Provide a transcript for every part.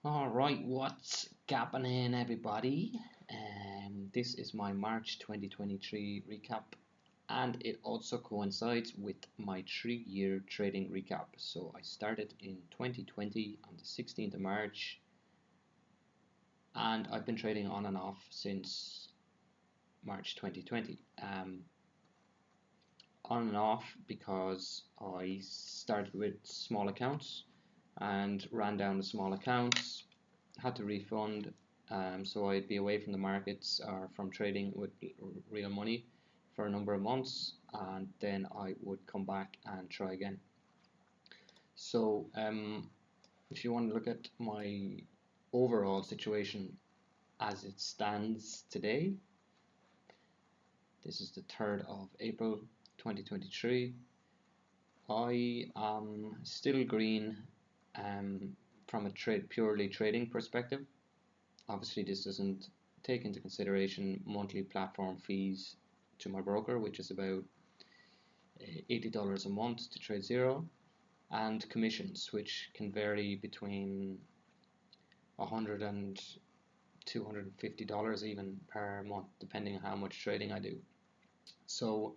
Alright, what's happening, everybody? This is my March 2023 recap, and it also coincides with my 3-year trading recap. So I started in 2020 on the 16th of March, and I've been trading on and off since March 2020. On and off because I started with small accounts and ran down the small accounts, had to refund, so I'd be away from the markets or from trading with real money for a number of months, and then I would come back and try again. So if you want to look at my overall situation as it stands today, this is the 3rd of April 2023. I am still green from a purely trading perspective. Obviously this doesn't take into consideration monthly platform fees to my broker, which is about $80 a month to trade zero, and commissions, which can vary between $100 and $250 even per month, depending on how much trading I do. So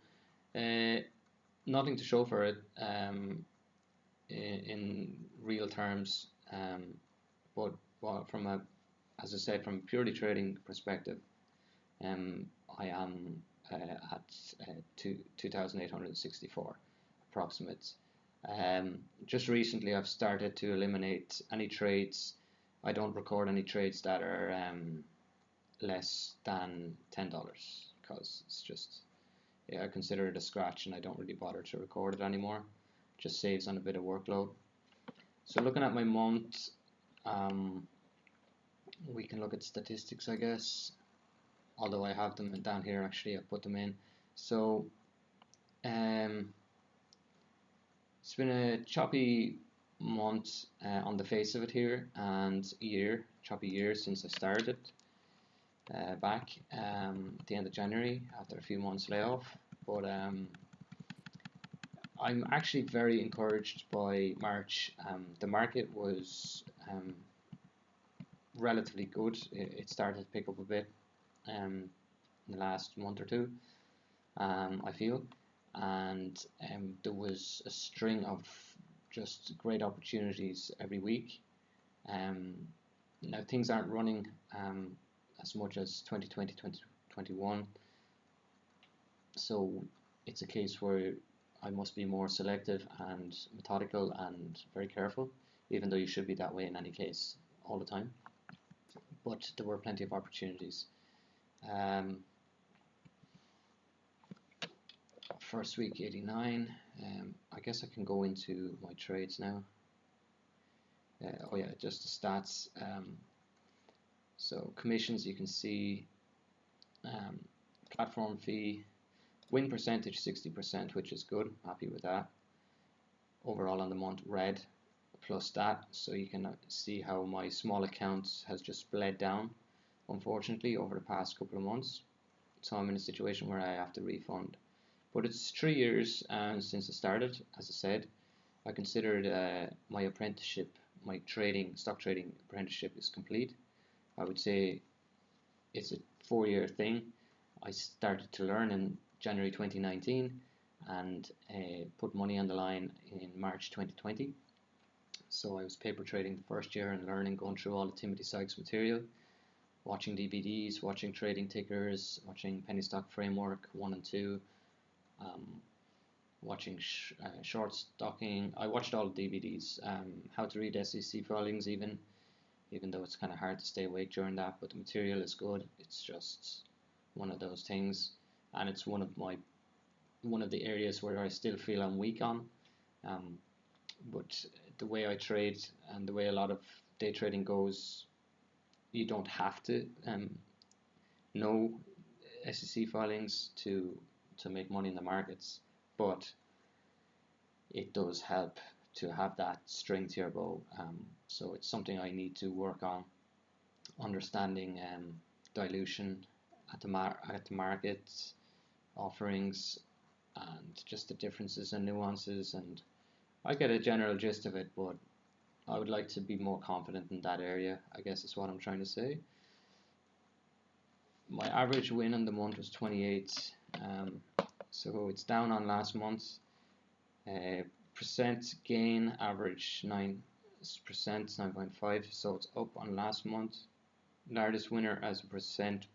nothing to show for it in real terms, but from a, as I said, from a purely trading perspective, I am at 2,864 approximate. Just recently I've started to eliminate any trades. I don't record any trades that are less than $10, because it's just, I consider it a scratch and I don't really bother to record it anymore. Just saves on a bit of workload. So looking at my month, we can look at statistics, I guess, although I have them down here. Actually I put them in. So it's been a choppy month on the face of it here, and choppy year since I started back at the end of January after a few months layoff. But I'm actually very encouraged by March. The market was relatively good. It started to pick up a bit in the last month or two, I feel, and there was a string of just great opportunities every week. Now things aren't running as much as 2020, 2021, so it's a case where I must be more selective and methodical and very careful, even though you should be that way in any case all the time. But there were plenty of opportunities. First week 89. I guess I can go into my trades now. Oh yeah, just the stats. So commissions, you can see platform fee, win percentage 60%, which is good, happy with that. Overall on the month, red plus that, so you can see how my small accounts has just bled down, unfortunately, over the past couple of months. So I'm in a situation where I have to refund. But it's 3 years since I started. As I said, I considered my apprenticeship, my stock trading apprenticeship is complete. I would say it's a 4-year thing. I started to learn in January 2019 and put money on the line in March 2020. So I was paper trading the first year and learning, going through all the Timothy Sykes material, watching DVDs, watching trading tickers, watching penny stock framework 1 and 2, watching short stocking. I watched all the DVDs, how to read SEC filings, even though it's kind of hard to stay awake during that, but the material is good. It's just one of those things, and it's one of the areas where I still feel I'm weak on. But the way I trade and the way a lot of day trading goes, you don't have to know SEC filings to make money in the markets, but it does help to have that string to your bow. So it's something I need to work on, understanding dilution at the market, offerings, and just the differences and nuances. And I get a general gist of it, but I would like to be more confident in that area, I guess is what I'm trying to say. My average win in the month was 28, so it's down on last month. Percent gain average 9%, 9.5, so it's up on last month. Largest winner as a percent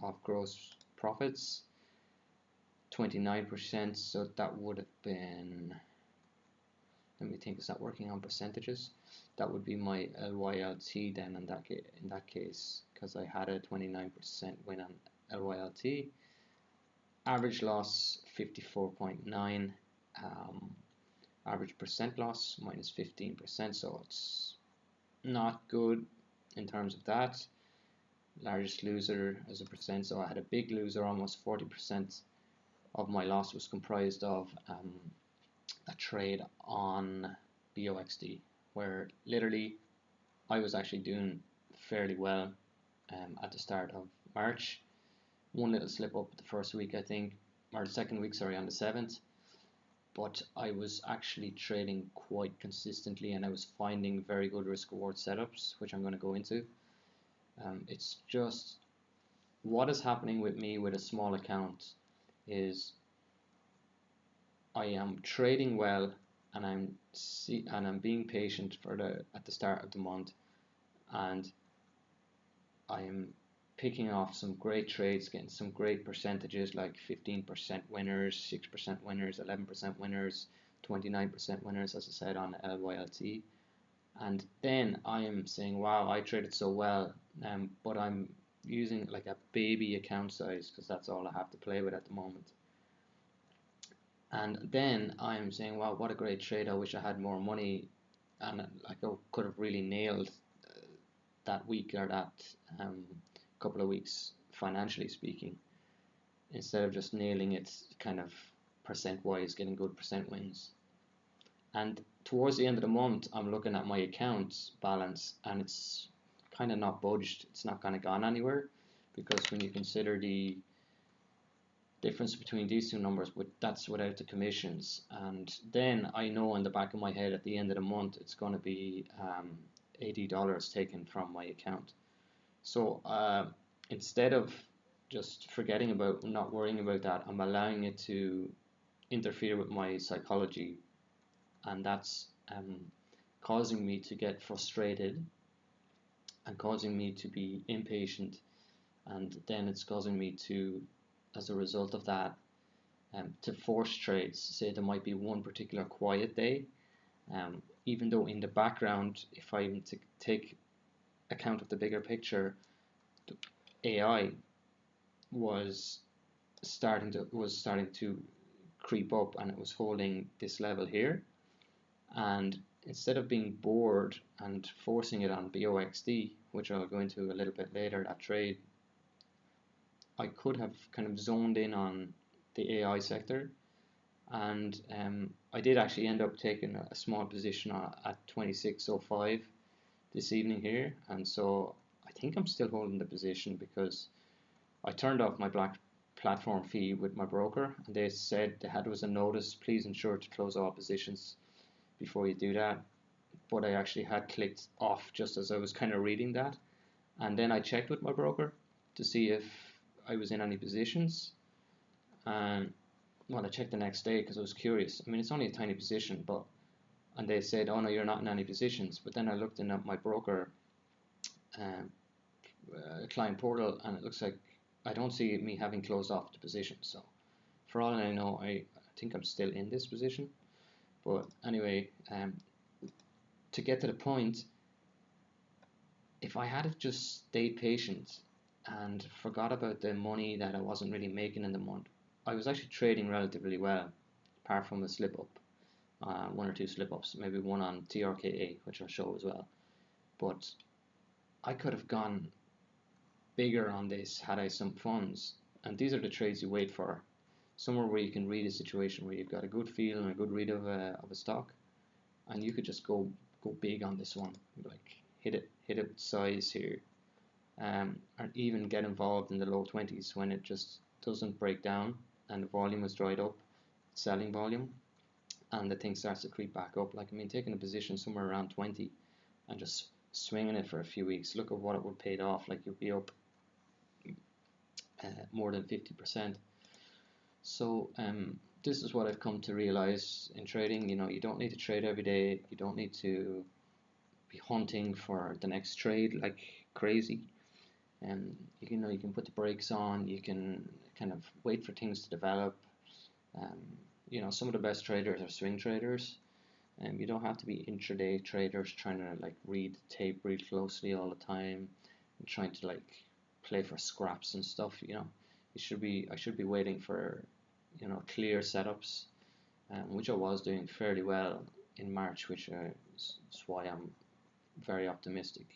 of gross profits, 29%, so that would have been, let me think, is that working on percentages? That would be my LYLT then in that case, because I had a 29% win on LYLT. Average loss 54.9, average percent loss minus 15%, so it's not good in terms of that. Largest loser as a percent, so I had a big loser, almost 40% of my loss was comprised of a trade on BOXD, where literally I was actually doing fairly well at the start of March. One little slip up the first week, I think, or the second week, sorry, on the 7th, but I was actually trading quite consistently and I was finding very good risk reward setups, which I'm going to go into. It's just what is happening with me with a small account is I am trading well and I'm being patient at the start of the month, and I am picking off some great trades, getting some great percentages like 15% winners, 6% winners, 11% winners, 29% winners, as I said, on LYLT. And then I am saying, wow, I traded so well, but I'm using like a baby account size because that's all I have to play with at the moment. And then I'm saying, wow, what a great trade, I wish I had more money, and like I could have really nailed that week or that couple of weeks financially speaking, instead of just nailing it kind of percent wise, getting good percent wins. And towards the end of the month, I'm looking at my account balance and it's kind of not budged. It's not kind of gone anywhere, because when you consider the difference between these two numbers, that's without the commissions, and then I know in the back of my head at the end of the month it's going to be $80 taken from my account. So instead of just forgetting about, not worrying about that, I'm allowing it to interfere with my psychology, and that's causing me to get frustrated and causing me to be impatient, and then it's causing me to, as a result of that, to force trades. Say there might be one particular quiet day, even though in the background, if I take account of the bigger picture, the AI was starting to creep up and it was holding this level here, and instead of being bored and forcing it on BOXD, which I'll go into a little bit later, that trade, I could have kind of zoned in on the AI sector, and I did actually end up taking a small position at 26.05 this evening here, and so I think I'm still holding the position because I turned off my black platform fee with my broker, and they said they had was a notice, please ensure to close all positions before you do that, but I actually had clicked off just as I was kind of reading that, and then I checked with my broker to see if I was in any positions, and well, I checked the next day because I was curious. I mean, it's only a tiny position, and they said, oh no, you're not in any positions. But then I looked in at my broker client portal, and it looks like I don't see me having closed off the position. So for all I know, I think I'm still in this position. But anyway, to get to the point, if I had just stayed patient and forgot about the money that I wasn't really making in the month, I was actually trading relatively well, apart from a slip up, one or two slip ups, maybe one on TRKA, which I'll show as well. But I could have gone bigger on this had I some funds, and these are the trades you wait for, somewhere where you can read a situation where you've got a good feel and a good read of a stock, and you could just go big on this one, like hit it size here, and even get involved in the low 20s when it just doesn't break down and the volume is dried up, selling volume, and the thing starts to creep back up. Like, I mean, taking a position somewhere around 20 and just swinging it for a few weeks, look at what it would paid off. Like you'll be up more than 50%. So this is what I've come to realize in trading. You know, you don't need to trade every day. You don't need to be hunting for the next trade like crazy. And you know, you can put the brakes on. You can kind of wait for things to develop. You know, some of the best traders are swing traders. And you don't have to be intraday traders trying to like read the tape real closely all the time and trying to like play for scraps and stuff. You know, I should be waiting for, you know, clear setups, which I was doing fairly well in March, which is why I'm very optimistic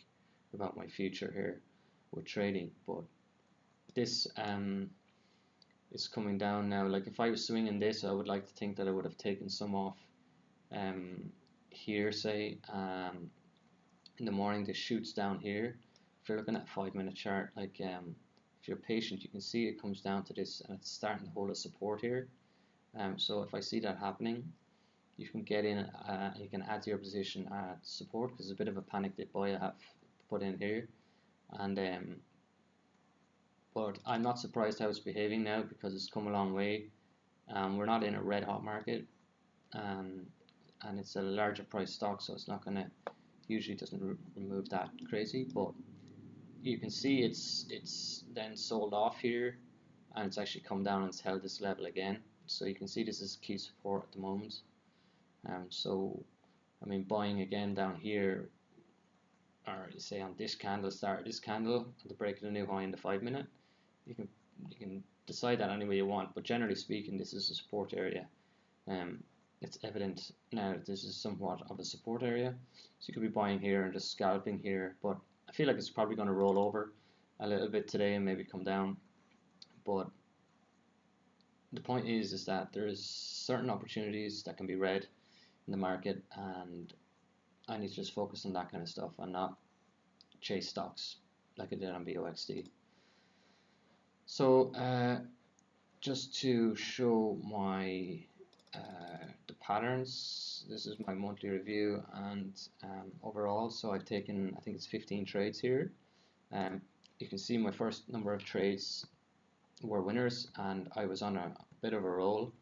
about my future here with trading. But this is coming down now. Like if I was swinging this, I would like to think that I would have taken some off here, say in the morning. This shoots down here. If you're looking at a 5-minute chart, like if you're patient, you can see it comes down to this and it's starting to hold a support here. So if I see that happening, you can get in and you can add to your position at support, because it's a bit of a panic dip buy I have put in here. And but I'm not surprised how it's behaving now, because it's come a long way. We're not in a red hot market, and it's a larger price stock, so it's not going to, usually doesn't remove that crazy. But you can see it's then sold off here, and it's actually come down and it's held this level again. So you can see this is key support at the moment. So I mean, buying again down here, or say on this candle, start this candle at the break of the new high in the 5-minute, you can decide that any way you want, but generally speaking, this is a support area. It's evident now that this is somewhat of a support area, so you could be buying here and just scalping here, but I feel like it's probably going to roll over a little bit today and maybe come down. But the point is that there's certain opportunities that can be read in the market, and I need to just focus on that kind of stuff and not chase stocks like I did on BOXD. So just to show my the patterns, this is my monthly review, and overall, so I've taken, I think it's 15 trades here. You can see my first number of trades were winners, and I was on a bit of a roll.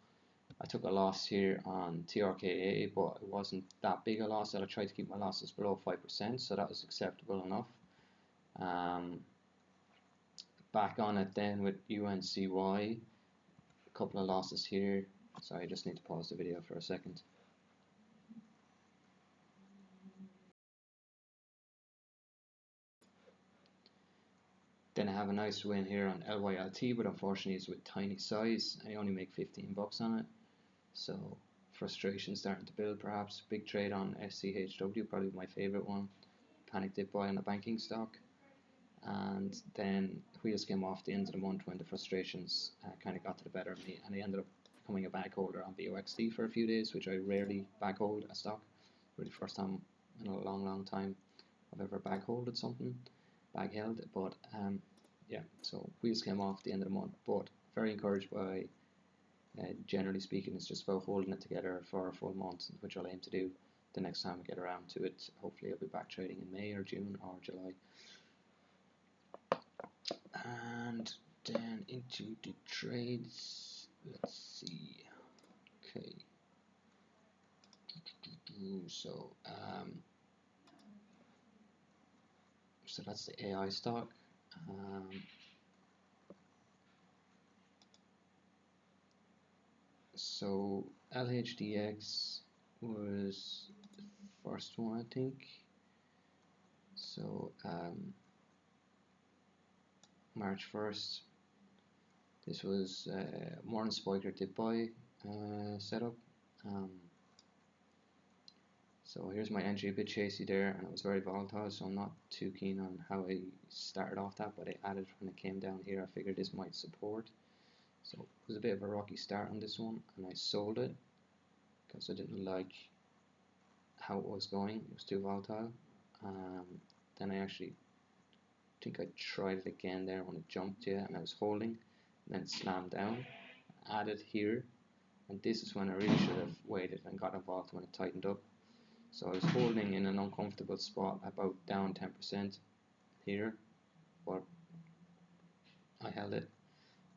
I took a loss here on TRKA, but it wasn't that big a loss, and I tried to keep my losses below 5%, so that was acceptable enough. Back on it then with UNCY, a couple of losses here. Sorry, I just need to pause the video for a second. Then I have a nice win here on LYLT, but unfortunately it's with tiny size. I only make 15 bucks on it. So frustration starting to build perhaps. Big trade on SCHW, probably my favorite one. Panic dip buy on a banking stock. And then wheels came off the end of the month when the frustrations kind of got to the better of me, and I ended up becoming a bag holder on BOXD for a few days, which I rarely bag hold a stock. Really first time in a long time I've ever bag holded something, bag held. But yeah, so wheels came off the end of the month, but very encouraged by generally speaking, it's just about holding it together for a full month, which I'll aim to do the next time I get around to it. Hopefully I'll be back trading in May or June or July. And then into the trades, let's see. Okay, so so that's the AI stock. So LHDX was the first one, I think. So March 1st, this was morning spiker dip buy setup. So here's my entry, a bit chasey there, and it was very volatile, so I'm not too keen on how I started off that, but I added when it came down here. I figured this might support. So it was a bit of a rocky start on this one, and I sold it because I didn't like how it was going. It was too volatile. Then I actually think I tried it again there when it jumped, yeah, and I was holding, and then it slammed down. Added here, and this is when I really should have waited and got involved when it tightened up. So I was holding in an uncomfortable spot about down 10% here, but I held it,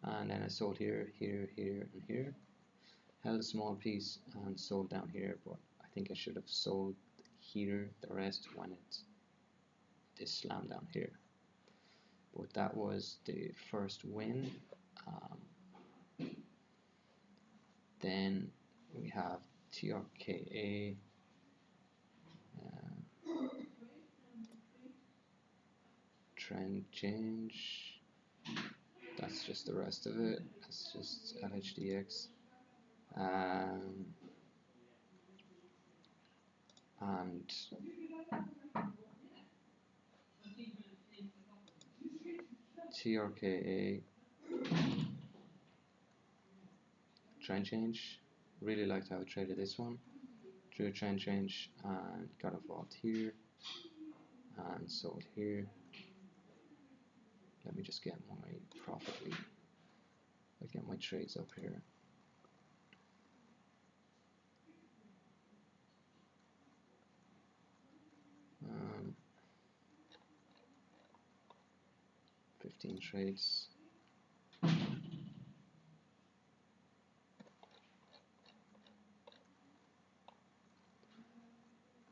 and then I sold here, here, here, and here. Held a small piece and sold down here, but I think I should have sold here the rest when it slammed down here. But that was the first win. Then we have TRKA. Trend change. That's just the rest of it. That's just LHDX. And TRKA trend change. Really liked how I traded this one. Drew a trend change and got involved here and sold here. Let me just get my profit lead. I'll get my trades up here. Um, 15 trades.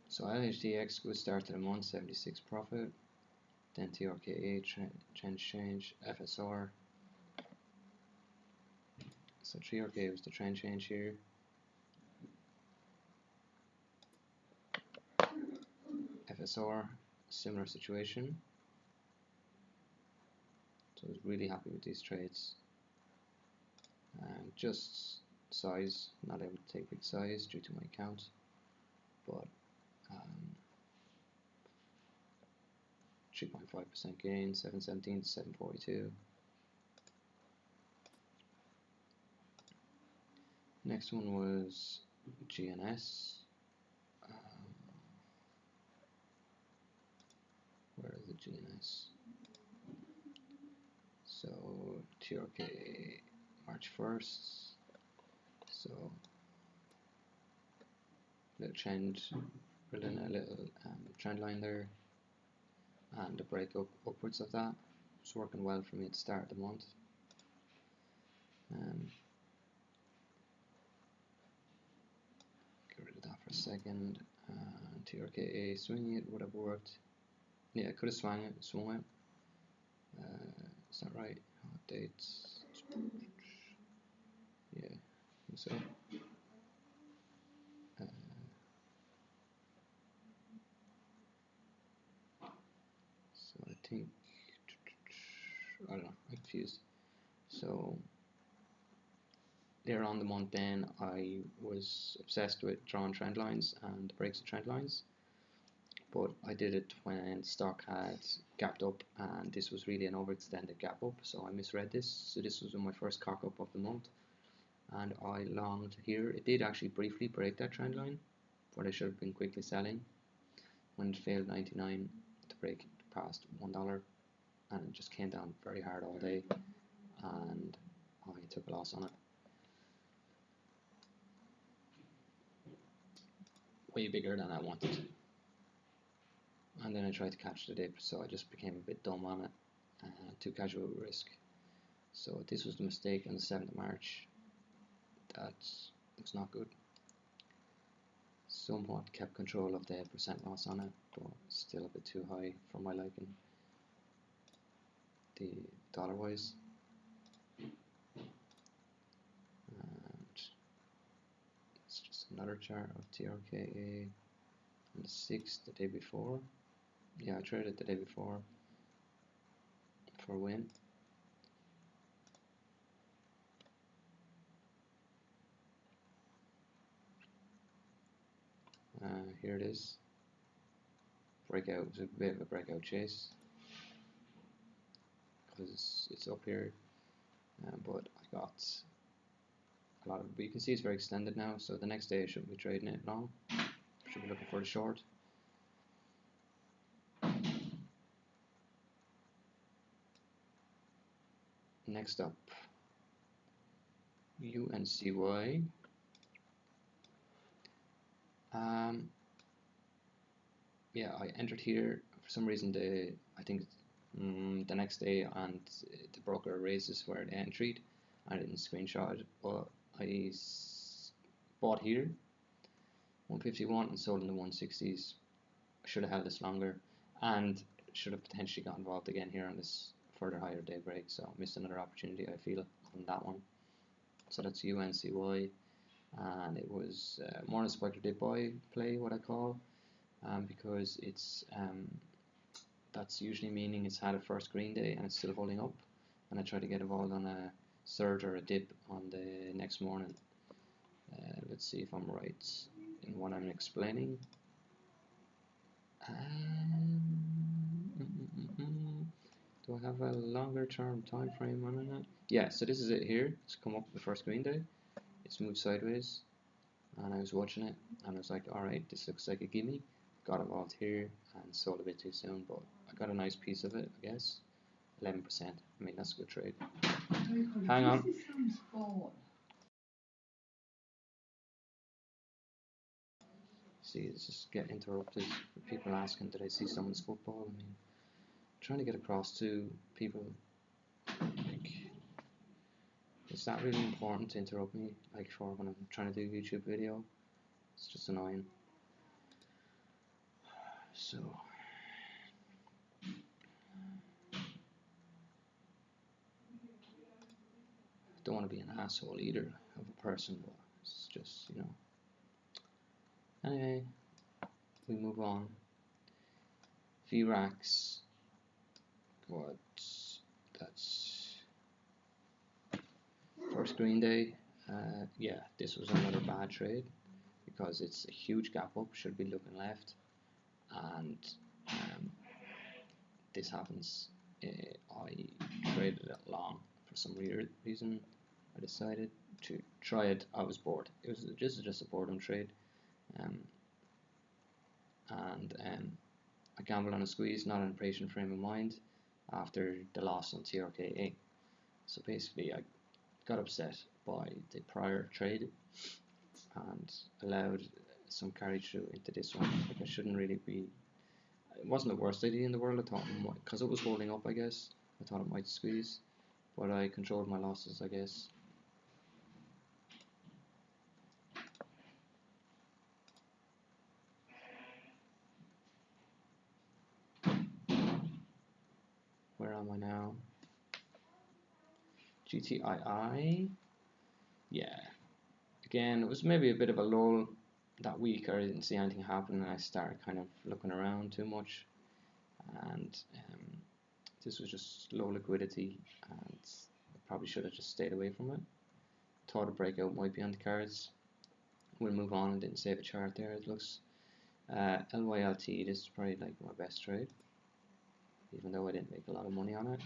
So LHDX good start to the month, 76 profit. Then TRKA trend change, FSR. So TRKA was the trend change here. FSR, similar situation. So I was really happy with these trades. And just size, not able to take big size due to my account, but 3.5% gain, 717 to 742. Next one was GNS. Where is the GNS? So TRKA March 1st. So little trend, building a little trend line there, and a break upwards of that. It's working well for me at the start of the month. Get rid of that for a second. TRKA swinging it would have worked. Yeah, I could have swung it. Is that right? Dates. Yeah, I think so. So I think, I don't know, I'm confused. So later on the month then, I was obsessed with drawing trend lines and breaks of trend lines. But I did it when stock had gapped up, and this was really an overextended gap up, so I misread this. So this was my first cock up of the month, and I longed here. It did actually briefly break that trend line, but I should have been quickly selling when it failed 99 to break past $1, and it just came down very hard all day, and I took a loss on it. Way bigger than I wanted. And then I tried to catch the dip, so I just became a bit dumb on it, too casual risk. So this was the mistake on the 7th of March. That was not good. Somewhat kept control of the percent loss on it, but still a bit too high for my liking, the dollar wise. And it's just another chart of TRKA on the 6th, the day before. Yeah, I traded the day before for a win. Here it is. Breakout. It was a bit of a breakout chase because it's up here, but I got a lot of. But you can see it's very extended now. So the next day I shouldn't be trading it long. Should be looking for the short. Next up, UNCY. yeah, I entered here for some reason. I think the next day, and the broker erases where they entered. I didn't screenshot it, but I bought here 151 and sold in the 160s. I should have held this longer, and should have potentially got involved again here on this further higher day break. So missed another opportunity, I feel, on that one. So that's UNCY, and it was more a speculative buy play, what I call, because it's that's usually meaning it's had a first green day and it's still holding up, and I try to get involved on a surge or a dip on the next morning. Let's see if I'm right in what I'm explaining. Do I have a longer term time frame on it? Yeah, so this is it here. It's come up the first green day. It's moved sideways, and I was watching it, and I was like, alright, this looks like a gimme. Got involved here and sold a bit too soon, but I got a nice piece of it, I guess. 11%. I mean, that's a good trade. Hang on. See, it's just get interrupted with people asking, did I see someone's football? I mean, trying to get across to people, like, is that really important to interrupt me, like, for when I'm trying to do a YouTube video? It's just annoying. So, don't want to be an asshole either of a person, but it's just, you know. Anyway, we move on. VRAX, what, that's first green day. Yeah, this was another bad trade because it's a huge gap up, should be looking left, and this happens. I traded it long for some weird reason. I decided to try it. I was bored. It was just a boredom trade, and I gambled on a squeeze, not in a patient frame of mind, after the loss on TRKA. So basically, I got upset by the prior trade and allowed some carry through into this one. Like, I shouldn't really be. It wasn't the worst idea in the world. I thought, because it was holding up, I guess, I thought it might squeeze, but I controlled my losses, I guess. Where am I now? GTII. Yeah. Again, it was maybe a bit of a lull that week. I didn't see anything happen, and I started kind of looking around too much. And this was just low liquidity, and I probably should have just stayed away from it. Thought a breakout might be on the cards. We'll move on. I didn't save a chart there, it looks. LYLT, this is probably like my best trade, even though I didn't make a lot of money on it.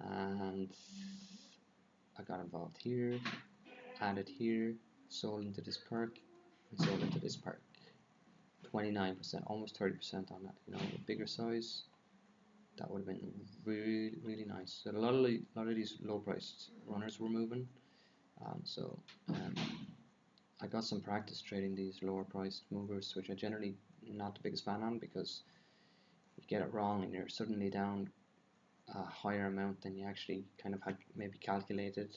And I got involved here, added here, sold into this perk, and sold into this perk. 29%, almost 30% on that. You know, a bigger size, that would have been really, really nice. So a lot of these low-priced runners were moving, so I got some practice trading these lower-priced movers, which I generally not the biggest fan on, because you get it wrong and you're suddenly down a higher amount than you actually kind of had maybe calculated.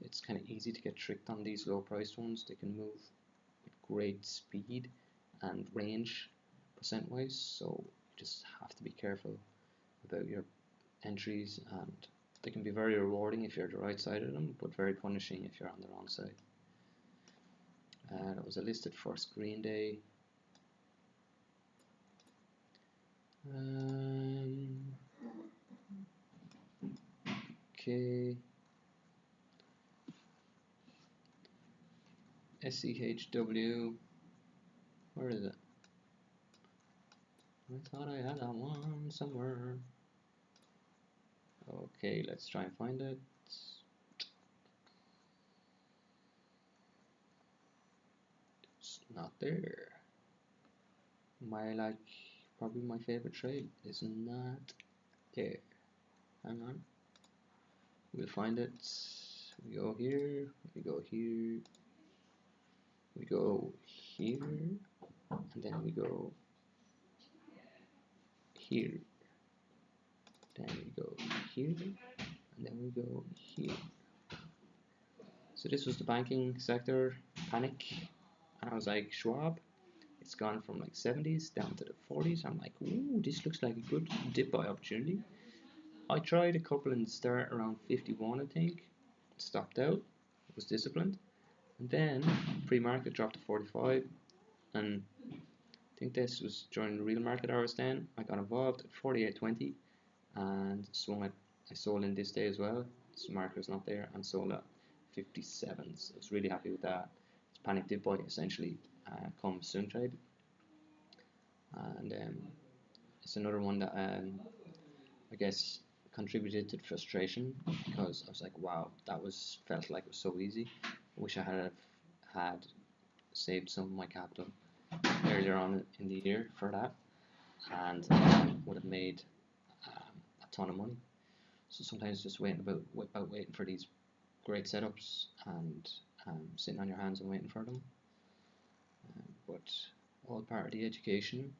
It's kind of easy to get tricked on these low-priced ones. They can move with great speed and range percent-wise, so you just have to be careful about your entries, and they can be very rewarding if you're the right side of them, but very punishing if you're on the wrong side. That was a listed first green day. Okay. SCHW. Where is it? I thought I had that one somewhere. Okay, let's try and find it. It's not there. Probably my favorite trade is not there. Hang on. We'll find it. We go here, we go here, we go here, and then we go here, then we go here, and then we go here. So this was the banking sector panic, and I was like, Schwab, it's gone from like 70s down to the 40s. I'm like, ooh, this looks like a good dip buy opportunity. I tried a couple in the start around 51, I think, stopped out, was disciplined, and then pre-market dropped to 45, and I think this was during the real market hours. Then I got involved at 48.20 and swung it. I sold in this day as well. This marker is not there, and sold at 57. So I was really happy with that. It's panic dip buy essentially, come swing trade, and it's another one that I guess contributed to the frustration, because I was like, wow, that felt like it was so easy. I wish I had saved some of my capital earlier on in the year for that, and would have made a ton of money. So sometimes just waiting for these great setups and sitting on your hands and waiting for them, but all part of the education.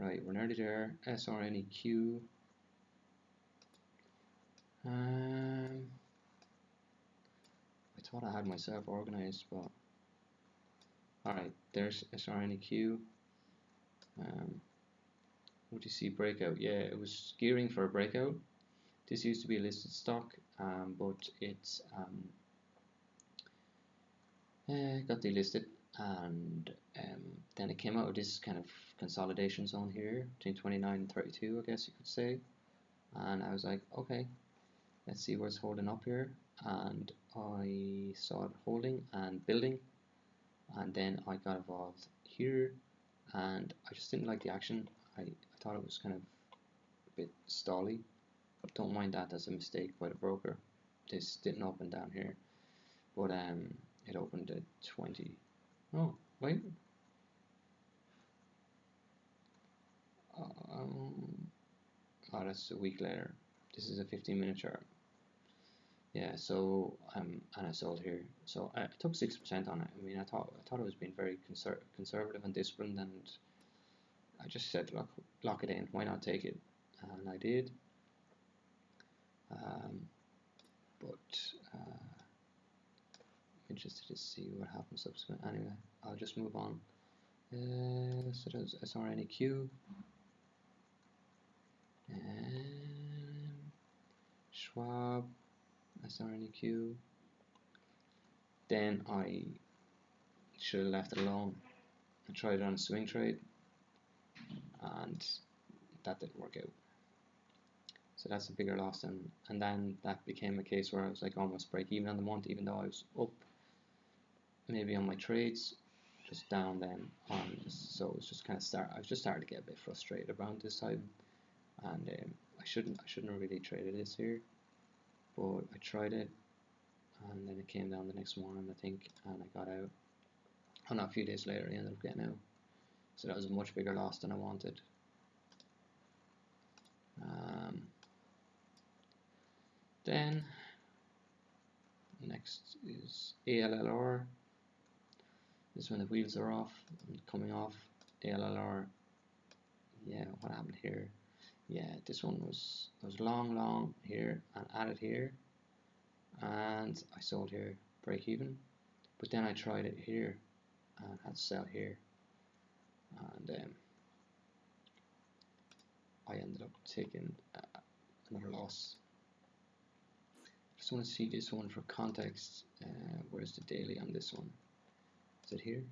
Right, we're nearly there. SRNEQ. I thought I had myself organized, but alright, there's SRNEQ. OTC breakout. Yeah, it was gearing for a breakout. This used to be a listed stock, but it's got delisted, and then it came out of this kind of consolidation zone here between 29 and 32, I guess you could say. And I was like, okay, let's see where it's holding up here. And I saw it holding and building, and then I got involved here, and I just didn't like the action. I thought it was kind of a bit stally. Don't mind that as a mistake by the broker. This didn't open down here, but it opened at 20. Oh, wait. Oh, that's a week later. This is a 15-minute chart. Yeah, so and I sold here. So I took 6% on it. I mean, I thought it was being very conservative and disciplined, and I just said, lock it in. Why not take it? And I did. But interested to see what happens subsequent. Anyway, I'll just move on. So there's SRNEQ. Schwab, SRNEQ. Then I should have left it alone. I tried it on a swing trade, and that didn't work out. So that's a bigger loss, and then that became a case where I was like almost break even on the month, even though I was up maybe on my trades, just down then on. So it was just kind of I was just starting to get a bit frustrated around this time, and I shouldn't have really traded this here, but I tried it, and then it came down the next morning, I think, and I got out. Oh no, a few days later I ended up getting out. So that was a much bigger loss than I wanted. Then next is ALLR. This is when the wheels are off and coming off. ALLR. Yeah, what happened here? Yeah, this one was long here and added here, and I sold here, break even. But then I tried it here and had to sell here, and I ended up taking another loss. Just want to see this one for context. Where's the daily on this one? Is it here?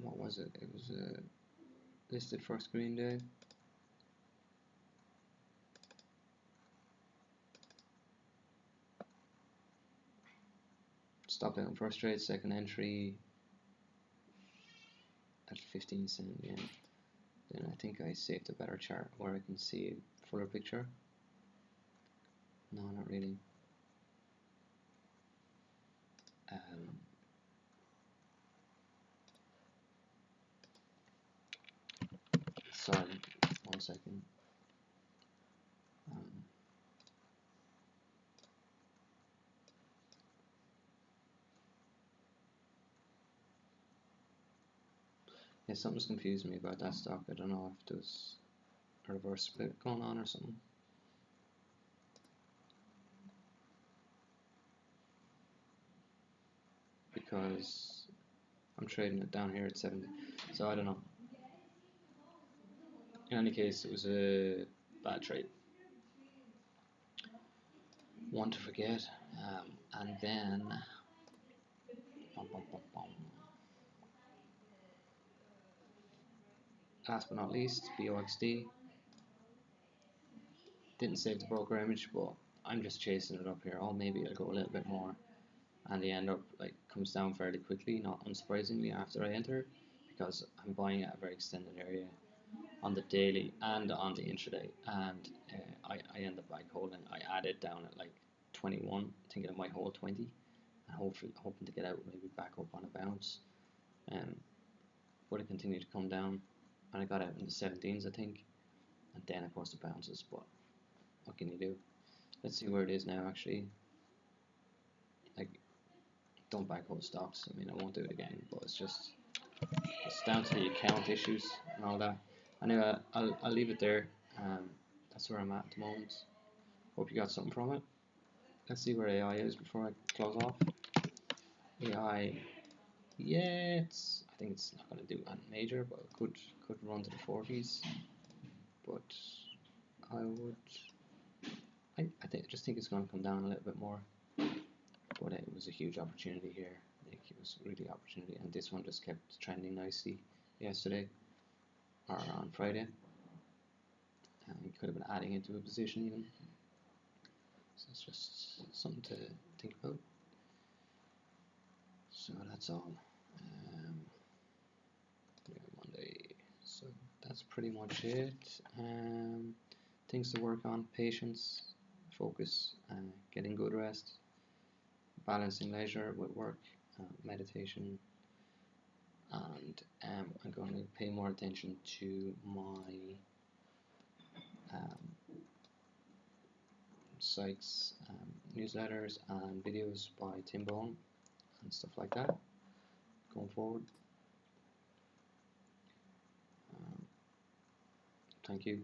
What was it? It was listed for screen day. Stop out on first trade, second entry at 15 cents. Yeah. Then I think I saved a better chart where I can see a fuller picture. No, not really. sorry, 1 second. Yeah, something's confusing me about that stock. I don't know if there's a reverse split going on or something. Because I'm trading it down here at 70, so I don't know. In any case, it was a bad trade. One to forget, and then last but not least, BOXD. Didn't save the broker image, but I'm just chasing it up here. Oh, maybe I'll go a little bit more, and the end up like comes down fairly quickly, not unsurprisingly after I enter, because I'm buying at a very extended area on the daily and on the intraday, and I end up like holding. I added down at like 21, thinking I might hold 20, and hoping to get out maybe back up on a bounce. But it continued to come down, and I got out in the 17s, I think, and then of course it bounces. But what can you do? Let's see where it is now. Actually, like, don't back hold stocks. I mean, I won't do it again, but it's down to the account issues and all that. Anyway, I'll leave it there. That's where I'm at the moment. Hope you got something from it. Let's see where AI is before I close off. AI, yeah, I think it's not going to do anything major, but it could run to the 40s. But I just think it's going to come down a little bit more. But it was a huge opportunity here. I think it was really an opportunity, and this one just kept trending nicely yesterday or on Friday. And you could have been adding into a position even. So it's just something to think about. So that's all. Monday. So that's pretty much it. Things to work on: patience, focus, getting good rest, balancing leisure with work, meditation, and I'm going to pay more attention to my sites, newsletters and videos by Tim Bone and stuff like that going forward. Thank you.